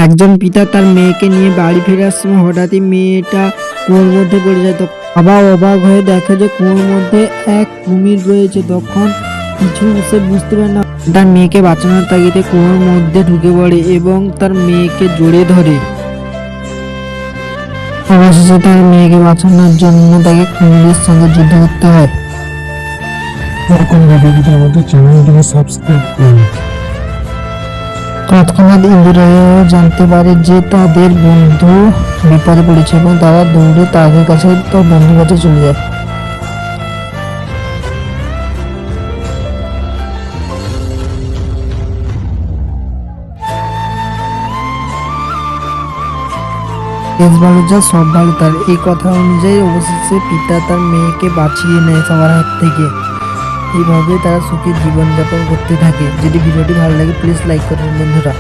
একজন পিতা তার মেয়েকে নিয়ে বাড়ি ফেরার সময় হঠাৎই মেয়েটা কুয়োর মধ্যে পড়ে যায়। বাবা অবাক হয়ে দেখে যে কুয়োর মধ্যে এক কুমির রয়েছে। তখন কিছু সে বুঝতে পারে না, তার মেয়েকে বাঁচানোর তাগিদে কুয়োর মধ্যে ঢুকে পড়ে এবং তার মেয়েকে জড়িয়ে ধরে। অবশেষে তার মেয়েকে বাঁচানোর জন্য তাকে কুমিরের সঙ্গে যুদ্ধ করতে হয়। এরকম ভিডিওটি আমাদের চ্যানেলটিকে সাবস্ক্রাইব করুন। তৎক্ষণাৎ ইন্দিরাও জানতে পারে যে তাদের বন্ধু বিপদে পড়েছে এবং তারা দৌড়ে তাদের কাছে তার বন্ধুর কাছে চলে যায়। দেশ ভালো যা সব ভালো তার, এই কথা অনুযায়ী অবশেষে পিতা তার মেয়েকে বাঁচিয়ে নেয় সবার হাত থেকে। এইভাবে তারা সুখী জীবনযাপন করতে থাকে। যদি ভিডিওটি ভালো লাগে প্লিজ লাইক করুন বন্ধুরা।